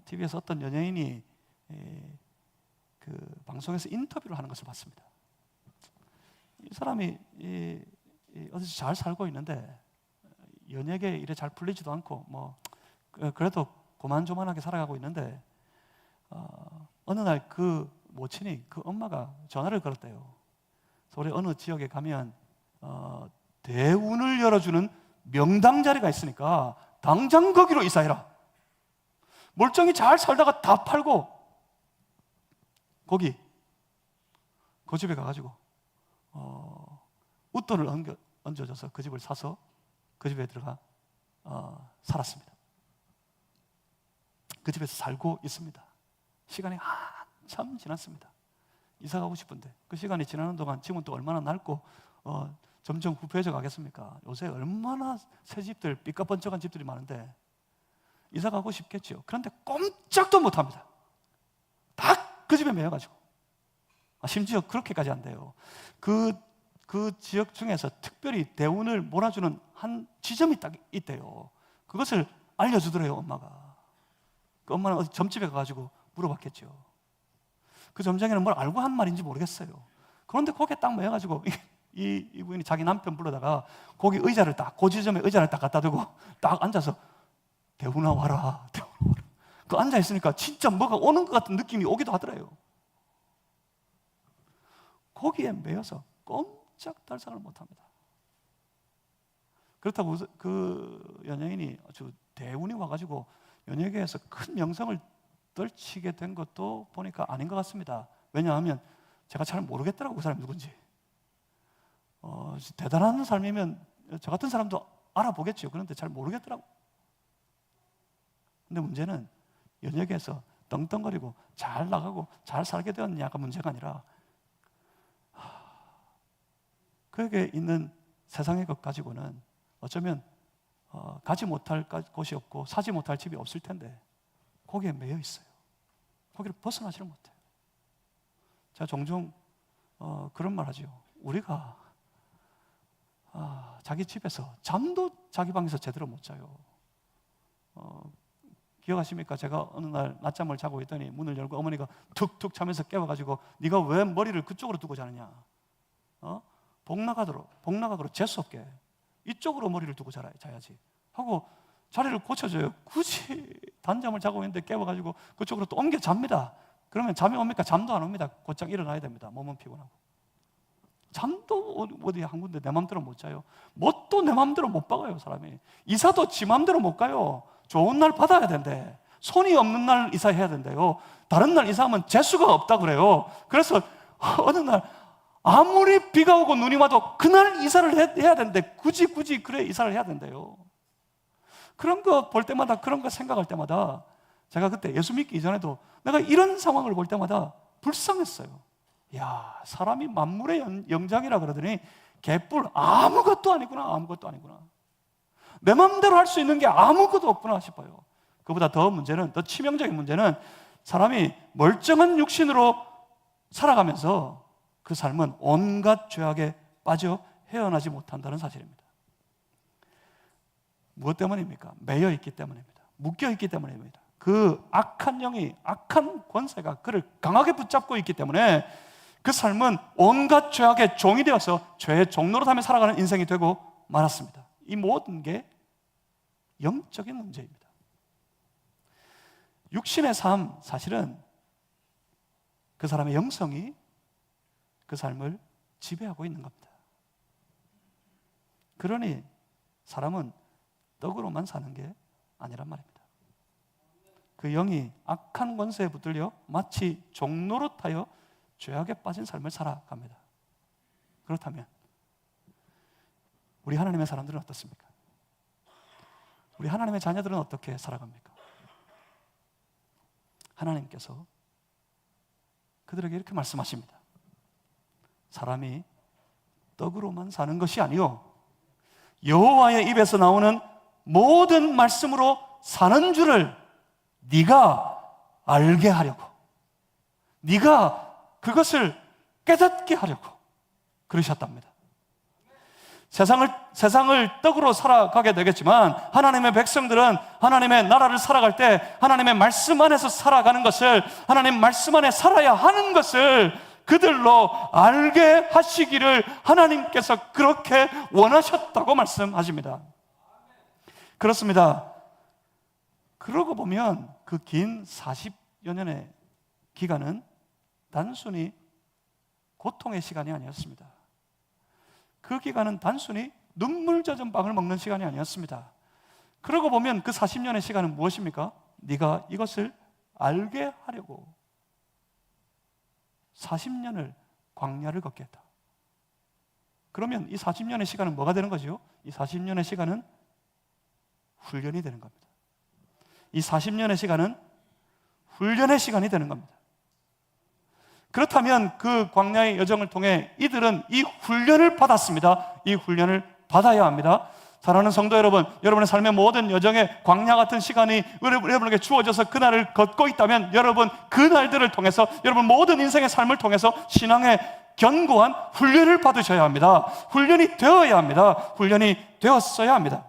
TV에서 어떤 연예인이 그 방송에서 인터뷰를 하는 것을 봤습니다. 이 사람이 어디서 잘 살고 있는데 연예계 일에 잘 풀리지도 않고 뭐 그래도 고만조만하게 살아가고 있는데 어느 날 그 모친이 그 엄마가 전화를 걸었대요. 서울의 어느 지역에 가면 대운을 열어주는 명당 자리가 있으니까 당장 거기로 이사해라. 멀쩡히 잘 살다가 다 팔고 거기 그 집에 가가지고 웃돈을 얹어줘서 그 집을 사서 그 집에 들어가 살았습니다. 그 집에서 살고 있습니다. 시간이 한참 지났습니다. 이사 가고 싶은데 그 시간이 지나는 동안 지금은 또 얼마나 낡고 점점 후폐해져 가겠습니까? 요새 얼마나 새 집들, 삐까번쩍한 집들이 많은데 이사 가고 싶겠죠. 그런데 꼼짝도 못합니다. 딱 그 집에 매여가지고 심지어 그렇게까지 안 돼요. 그 지역 중에서 특별히 대운을 몰아주는 한 지점이 딱 있대요. 그것을 알려주더래요, 엄마가. 그 엄마는 어디 점집에 가가지고 물어봤겠죠. 그 점장에는 뭘 알고 한 말인지 모르겠어요. 그런데 거기에 딱 매여가지고 이 부인이 자기 남편 불러다가 거기 의자를 딱, 그 지점에 의자를 딱 갖다 두고 딱 앉아서 대운아 와라, 대운아 와라. 그 앉아있으니까 진짜 뭐가 오는 것 같은 느낌이 오기도 하더래요. 거기에 매여서 꼼짝달싹을 못합니다. 그렇다고 그 연예인이 아주 대운이 와가지고 연예계에서 큰 명성을 떨치게 된 것도 보니까 아닌 것 같습니다. 왜냐하면 제가 잘 모르겠더라고, 그 사람이 누군지. 대단한 삶이면 저 같은 사람도 알아보겠죠. 그런데 잘 모르겠더라고. 근데 문제는 연예계에서 떵떵거리고 잘 나가고 잘 살게 되었냐가 문제가 아니라 그에게 있는 세상의 것 가지고는 어쩌면 가지 못할 곳이 없고 사지 못할 집이 없을 텐데 거기에 매여 있어요. 거기를 벗어나지를 못해요. 제가 종종 그런 말 하죠. 우리가 자기 집에서 잠도 자기 방에서 제대로 못 자요. 기억하십니까? 제가 어느 날 낮잠을 자고 있더니 문을 열고 어머니가 툭툭 차면서 깨워가지고 네가 왜 머리를 그쪽으로 두고 자느냐? 복나가도록 재수없게 이쪽으로 머리를 두고 자야지 하고 자리를 고쳐줘요. 굳이 단잠을 자고 있는데 깨워가지고 그쪽으로 또 옮겨 잡니다. 그러면 잠이 옵니까? 잠도 안 옵니다. 곧장 일어나야 됩니다. 몸은 피곤하고. 잠도 어디 한 군데 내 맘대로 못 자요. 뭣도 내 맘대로 못 박아요, 사람이. 이사도 지 맘대로 못 가요. 좋은 날 받아야 된대. 손이 없는 날 이사해야 된대요. 다른 날 이사하면 재수가 없다 그래요. 그래서 어느 날 아무리 비가 오고 눈이 와도 그날 이사를 해야 된대. 굳이 그래 이사를 해야 된대요. 그런 거 볼 때마다, 그런 거 생각할 때마다 제가 그때 예수 믿기 이전에도 내가 이런 상황을 볼 때마다 불쌍했어요. 야, 사람이 만물의 영장이라 그러더니 개뿔 아무것도 아니구나. 내 마음대로 할 수 있는 게 아무것도 없구나 싶어요. 그보다 더 치명적인 문제는 사람이 멀쩡한 육신으로 살아가면서 그 삶은 온갖 죄악에 빠져 헤어나지 못한다는 사실입니다. 무엇 때문입니까? 매여 있기 때문입니다. 묶여 있기 때문입니다. 그 악한 영이, 악한 권세가 그를 강하게 붙잡고 있기 때문에 그 삶은 온갖 죄악의 종이 되어서 죄의 종노릇하며 살아가는 인생이 되고 말았습니다. 이 모든 게 영적인 문제입니다. 육신의 삶, 사실은 그 사람의 영성이 그 삶을 지배하고 있는 겁니다. 그러니 사람은 떡으로만 사는 게 아니란 말입니다. 그 영이 악한 권세에 붙들려 마치 종노릇하여 죄악에 빠진 삶을 살아갑니다. 그렇다면 우리 하나님의 사람들은 어떻습니까? 우리 하나님의 자녀들은 어떻게 살아갑니까? 하나님께서 그들에게 이렇게 말씀하십니다. 사람이 떡으로만 사는 것이 아니요 여호와의 입에서 나오는 모든 말씀으로 사는 줄을 네가 알게 하려고, 네가 그것을 깨닫게 하려고 그러셨답니다. 세상을 떡으로 살아가게 되겠지만 하나님의 백성들은 하나님의 나라를 살아갈 때 하나님의 말씀 안에서 살아가는 것을, 하나님 말씀 안에 살아야 하는 것을 그들로 알게 하시기를 하나님께서 그렇게 원하셨다고 말씀하십니다. 그렇습니다. 그러고 보면 그 긴 40여 년의 기간은 단순히 고통의 시간이 아니었습니다. 그 기간은 단순히 눈물 젖은 빵을 먹는 시간이 아니었습니다. 그러고 보면 그 40년의 시간은 무엇입니까? 네가 이것을 알게 하려고 40년을 광야를 걷겠다. 그러면 이 40년의 시간은 뭐가 되는 거죠? 이 40년의 시간은 훈련이 되는 겁니다. 이 40년의 시간은 훈련의 시간이 되는 겁니다. 그렇다면 그 광야의 여정을 통해 이들은 이 훈련을 받았습니다. 이 훈련을 받아야 합니다. 사랑하는 성도 여러분, 여러분의 삶의 모든 여정에 광야 같은 시간이 여러분에게 주어져서 그날을 걷고 있다면 여러분 그 날들을 통해서 여러분 모든 인생의 삶을 통해서 신앙의 견고한 훈련을 받으셔야 합니다. 훈련이 되어야 합니다. 훈련이 되었어야 합니다.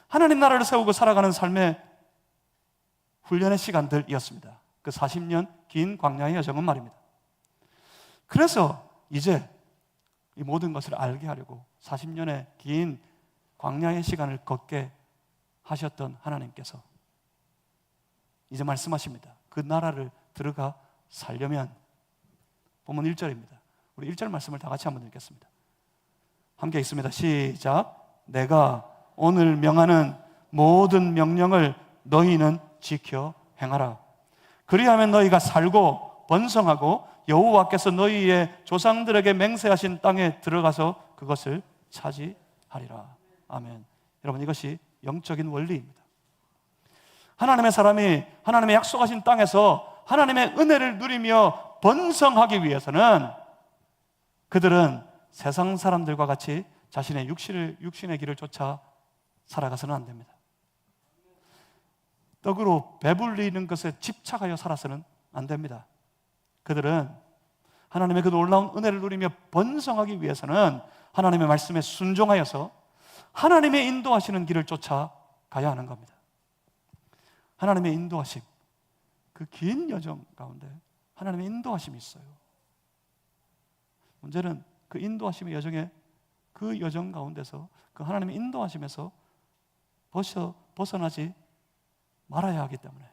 하나님 나라를 세우고 살아가는 삶의 훈련의 시간들이었습니다. 그 40년 긴 광야의 여정은 말입니다. 그래서 이제 이 모든 것을 알게 하려고 40년의 긴 광야의 시간을 걷게 하셨던 하나님께서 이제 말씀하십니다. 그 나라를 들어가 살려면 본문 1절입니다. 우리 1절 말씀을 다 같이 한번 읽겠습니다. 함께 읽습니다. 시작. 내가 오늘 명하는 모든 명령을 너희는 지켜 행하라. 그리하면 너희가 살고 번성하고 여호와께서 너희의 조상들에게 맹세하신 땅에 들어가서 그것을 차지하리라. 아멘. 여러분, 이것이 영적인 원리입니다. 하나님의 사람이 하나님의 약속하신 땅에서 하나님의 은혜를 누리며 번성하기 위해서는 그들은 세상 사람들과 같이 자신의 육신의 길을 쫓아 살아가서는 안 됩니다. 떡으로 배불리는 것에 집착하여 살아서는 안 됩니다. 그들은 하나님의 그 놀라운 은혜를 누리며 번성하기 위해서는 하나님의 말씀에 순종하여서 하나님의 인도하시는 길을 쫓아가야 하는 겁니다. 하나님의 인도하심, 그 긴 여정 가운데 하나님의 인도하심이 있어요. 문제는 그 인도하심의 여정에 그 여정 가운데서 그 하나님의 인도하심에서 벗어나지 말아야 하기 때문에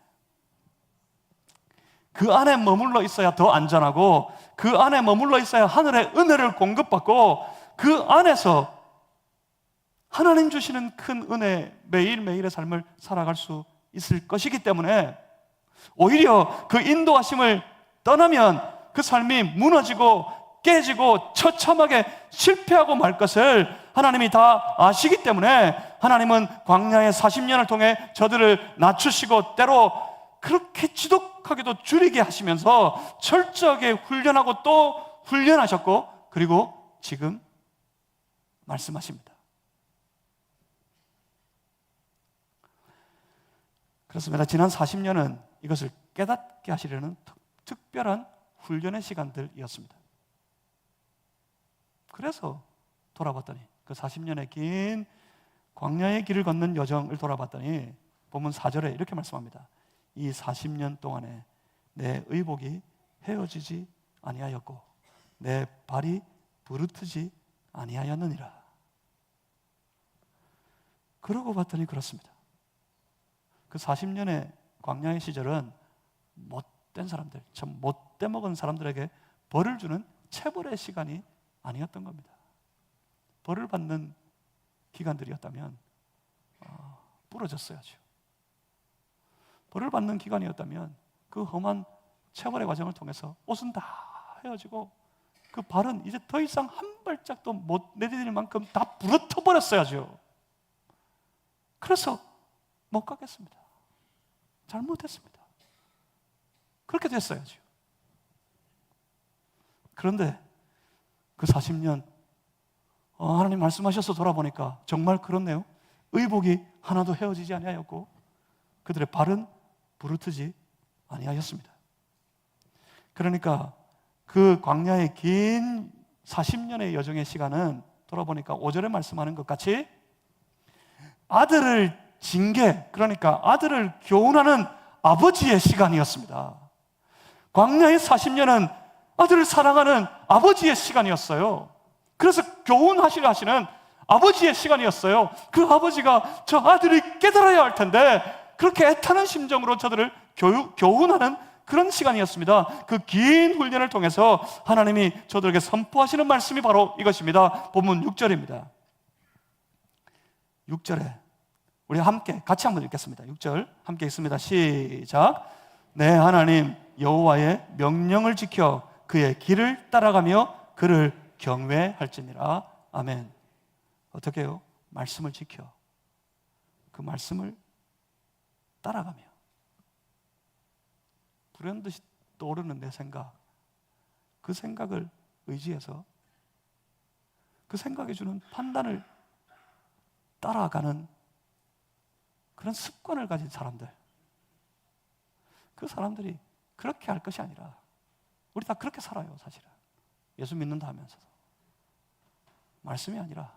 그 안에 머물러 있어야 더 안전하고 그 안에 머물러 있어야 하늘의 은혜를 공급받고 그 안에서 하나님 주시는 큰 은혜 매일매일의 삶을 살아갈 수 있을 것이기 때문에 오히려 그 인도하심을 떠나면 그 삶이 무너지고 깨지고 처참하게 실패하고 말 것을 하나님이 다 아시기 때문에 하나님은 광야의 40년을 통해 저들을 낮추시고 때로 그렇게 지독하게도 줄이게 하시면서 철저하게 훈련하고 또 훈련하셨고 그리고 지금 말씀하십니다. 그렇습니다. 지난 40년은 이것을 깨닫게 하시려는 특별한 훈련의 시간들이었습니다. 그래서 돌아봤더니 그 40년의 긴 광야의 길을 걷는 여정을 돌아봤더니 본문 4절에 이렇게 말씀합니다. 이 40년 동안에 내 의복이 헤어지지 아니하였고 내 발이 부르트지 아니하였느니라. 그러고 봤더니 그렇습니다. 그 40년의 광야의 시절은 못된 사람들, 참 못돼 먹은 사람들에게 벌을 주는 체벌의 시간이 아니었던 겁니다. 벌을 받는 기간들이었다면 부러졌어야죠. 벌을 받는 기간이었다면 그 험한 체벌의 과정을 통해서 옷은 다 헤어지고 그 발은 이제 더 이상 한 발짝도 못 내디딜 만큼 다 부러져 버렸어야죠. 그래서 못 가겠습니다. 잘못했습니다. 그렇게 됐어야죠. 그런데 그 40년 하나님 말씀하셔서 돌아보니까 정말 그렇네요. 의복이 하나도 헤어지지 아니하였고 그들의 발은 부르트지 아니하였습니다. 그러니까 그 광야의 긴 40년의 여정의 시간은 돌아보니까 5절에 말씀하는 것 같이 아들을 징계, 그러니까 아들을 교훈하는 아버지의 시간이었습니다. 광야의 40년은 아들을 사랑하는 아버지의 시간이었어요. 그래서 교훈하시려 하시는 아버지의 시간이었어요. 그 아버지가 저 아들이 깨달아야 할 텐데 그렇게 애타는 심정으로 저들을 교훈하는 그런 시간이었습니다. 그 긴 훈련을 통해서 하나님이 저들에게 선포하시는 말씀이 바로 이것입니다. 본문 6절입니다. 6절에 우리 함께 같이 한번 읽겠습니다. 6절 함께 읽습니다. 시작. 내 하나님 여호와의 명령을 지켜 그의 길을 따라가며 그를 경외할지니라. 아멘. 어떻게 해요? 말씀을 지켜 그 말씀을 따라가며 불현듯이 떠오르는 내 생각, 그 생각을 의지해서 그 생각이 주는 판단을 따라가는 그런 습관을 가진 사람들, 그 사람들이 그렇게 할 것이 아니라 우리 다 그렇게 살아요. 사실은 예수 믿는다 하면서도 말씀이 아니라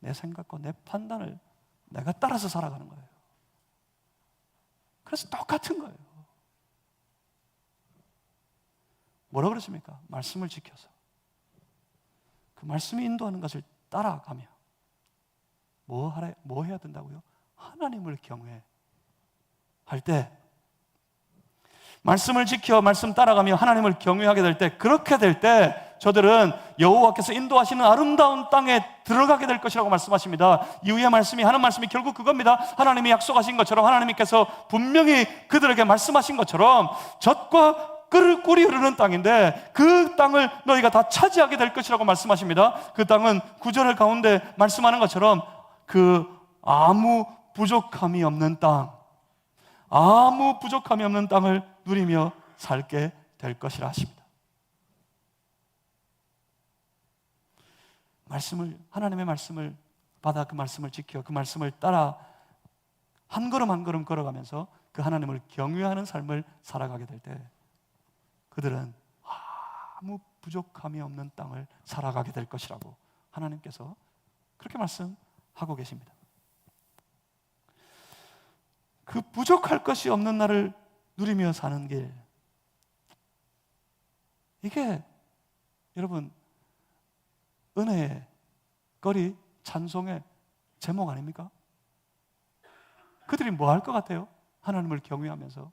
내 생각과 내 판단을 내가 따라서 살아가는 거예요. 그래서 똑같은 거예요. 뭐라 그러십니까? 말씀을 지켜서 그 말씀이 인도하는 것을 따라가며 뭐 해야 된다고요? 하나님을 경외할 때, 말씀을 지켜 말씀 따라가며 하나님을 경외하게 될 때, 그렇게 될 때 저들은 여호와께서 인도하시는 아름다운 땅에 들어가게 될 것이라고 말씀하십니다. 이후의 말씀이 하는 말씀이 결국 그겁니다. 하나님이 약속하신 것처럼, 하나님께서 분명히 그들에게 말씀하신 것처럼 젖과 꿀이 흐르는 땅인데 그 땅을 너희가 다 차지하게 될 것이라고 말씀하십니다. 그 땅은 9절 가운데 말씀하는 것처럼 그 아무 부족함이 없는 땅, 아무 부족함이 없는 땅을 누리며 살게 될 것이라 하십니다. 하나님의 말씀을 받아 그 말씀을 지켜 그 말씀을 따라 한 걸음 한 걸음 걸어가면서 그 하나님을 경외하는 삶을 살아가게 될 때 그들은 아무 부족함이 없는 땅을 살아가게 될 것이라고 하나님께서 그렇게 말씀하고 계십니다. 그 부족할 것이 없는 날을 누리며 사는 길, 이게 여러분 은혜의 거리 찬송의 제목 아닙니까? 그들이 뭐 할 것 같아요? 하나님을 경외하면서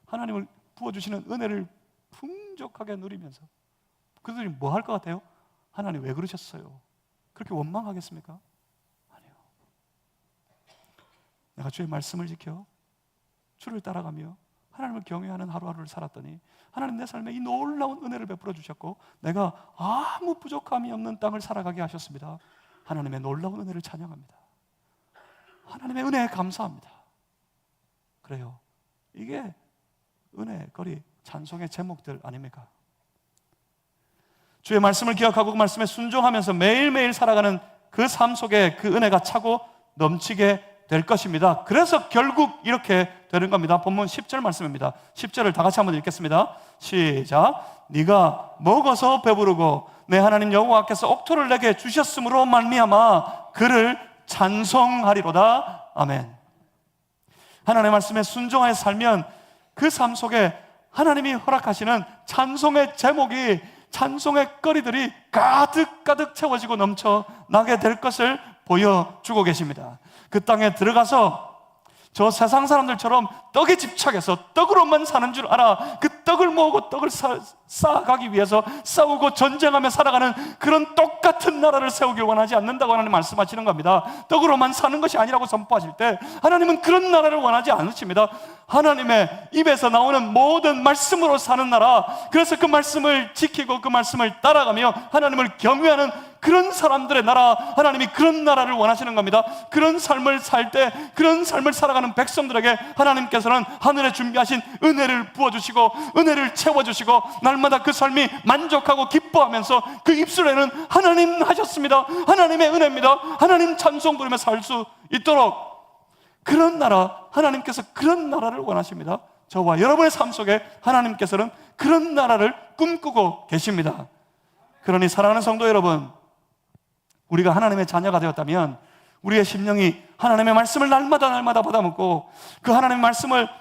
하나님을 부어주시는 은혜를 풍족하게 누리면서 그들이 뭐 할 것 같아요? 하나님 왜 그러셨어요? 그렇게 원망하겠습니까? 아니요. 내가 주의 말씀을 지켜 주를 따라가며 하나님을 경외하는 하루하루를 살았더니 하나님 내 삶에 이 놀라운 은혜를 베풀어 주셨고 내가 아무 부족함이 없는 땅을 살아가게 하셨습니다. 하나님의 놀라운 은혜를 찬양합니다. 하나님의 은혜에 감사합니다. 그래요. 이게 은혜, 거리, 찬송의 제목들 아닙니까? 주의 말씀을 기억하고 그 말씀에 순종하면서 매일매일 살아가는 그 삶 속에 그 은혜가 차고 넘치게 될 것입니다. 그래서 결국 이렇게 되는 겁니다. 본문 10절 말씀입니다. 10절을 다 같이 한번 읽겠습니다. 시작. 네가 먹어서 배부르고 내 하나님 여호와께서 옥토를 내게 주셨으므로 말미암아 그를 찬송하리로다. 아멘. 하나님의 말씀에 순종하여 살면 그 삶 속에 하나님이 허락하시는 찬송의 제목이, 찬송의 거리들이 가득가득 채워지고 넘쳐나게 될 것을 보여주고 계십니다. 그 땅에 들어가서 저 세상 사람들처럼 떡에 집착해서 떡으로만 사는 줄 알아 그 떡을 모으고 떡을 쌓아가기 위해서 싸우고 전쟁하며 살아가는 그런 똑같은 나라를 세우길 원하지 않는다고 하나님 말씀하시는 겁니다. 떡으로만 사는 것이 아니라고 선포하실 때 하나님은 그런 나라를 원하지 않으십니다. 하나님의 입에서 나오는 모든 말씀으로 사는 나라, 그래서 그 말씀을 지키고 그 말씀을 따라가며 하나님을 경외하는 그런 사람들의 나라, 하나님이 그런 나라를 원하시는 겁니다. 그런 삶을 살 때, 그런 삶을 살아가는 백성들에게 하나님께서는 하늘에 준비하신 은혜를 부어주시고 은혜를 채워주시고 날마다 그 삶이 만족하고 기뻐하면서 그 입술에는 하나님 하셨습니다, 하나님의 은혜입니다, 하나님 찬송 부르며 살 수 있도록 그런 나라, 하나님께서 그런 나라를 원하십니다. 저와 여러분의 삶 속에 하나님께서는 그런 나라를 꿈꾸고 계십니다. 그러니 사랑하는 성도 여러분, 우리가 하나님의 자녀가 되었다면 우리의 심령이 하나님의 말씀을 날마다 받아먹고 그 하나님의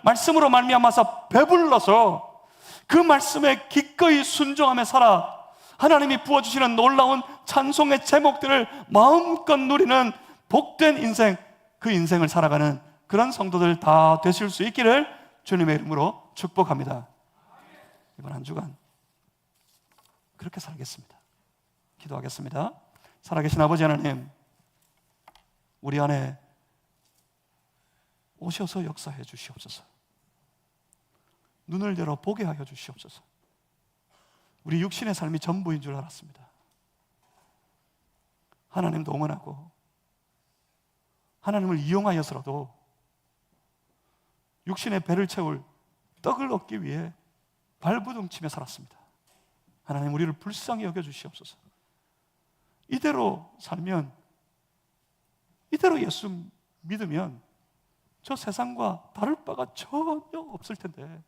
말씀으로 말미암아서 배불러서 그 말씀에 기꺼이 순종하며 살아 하나님이 부어주시는 놀라운 찬송의 제목들을 마음껏 누리는 복된 인생, 그 인생을 살아가는 그런 성도들 다 되실 수 있기를 주님의 이름으로 축복합니다. 이번 한 주간 그렇게 살겠습니다. 기도하겠습니다. 살아계신 아버지 하나님, 우리 안에 오셔서 역사해 주시옵소서. 눈을 열어 보게 하여 주시옵소서. 우리 육신의 삶이 전부인 줄 알았습니다. 하나님도 응원하고 하나님을 이용하여서라도 육신의 배를 채울 떡을 얻기 위해 발부둥치며 살았습니다. 하나님, 우리를 불쌍히 여겨 주시옵소서. 이대로 살면, 이대로 예수 믿으면 저 세상과 다를 바가 전혀 없을 텐데,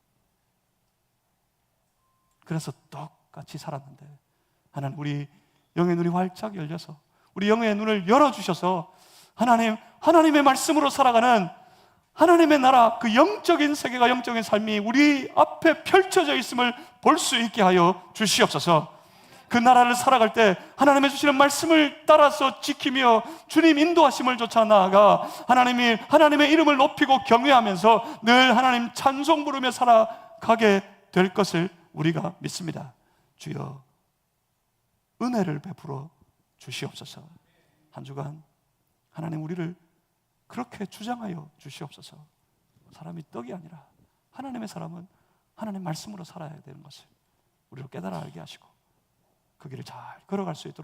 그래서 똑같이 살았는데, 하나님, 우리 영의 눈이 활짝 열려서 우리 영의 눈을 열어주셔서 하나님, 하나님의 말씀으로 살아가는 하나님의 나라, 그 영적인 세계가, 영적인 삶이 우리 앞에 펼쳐져 있음을 볼 수 있게 하여 주시옵소서. 그 나라를 살아갈 때 하나님의 주시는 말씀을 따라서 지키며 주님 인도하심을 쫓아 나아가 하나님이 하나님의 이름을 높이고 경외하면서 늘 하나님 찬송 부르며 살아가게 될 것을 우리가 믿습니다. 주여, 은혜를 베풀어 주시옵소서. 한 주간 하나님, 우리를 그렇게 주장하여 주시옵소서. 사람이 떡이 아니라 하나님의 사람은 하나님 말씀으로 살아야 되는 것을 우리로 깨달아 알게 하시고 그 길을 잘 걸어갈 수 있도록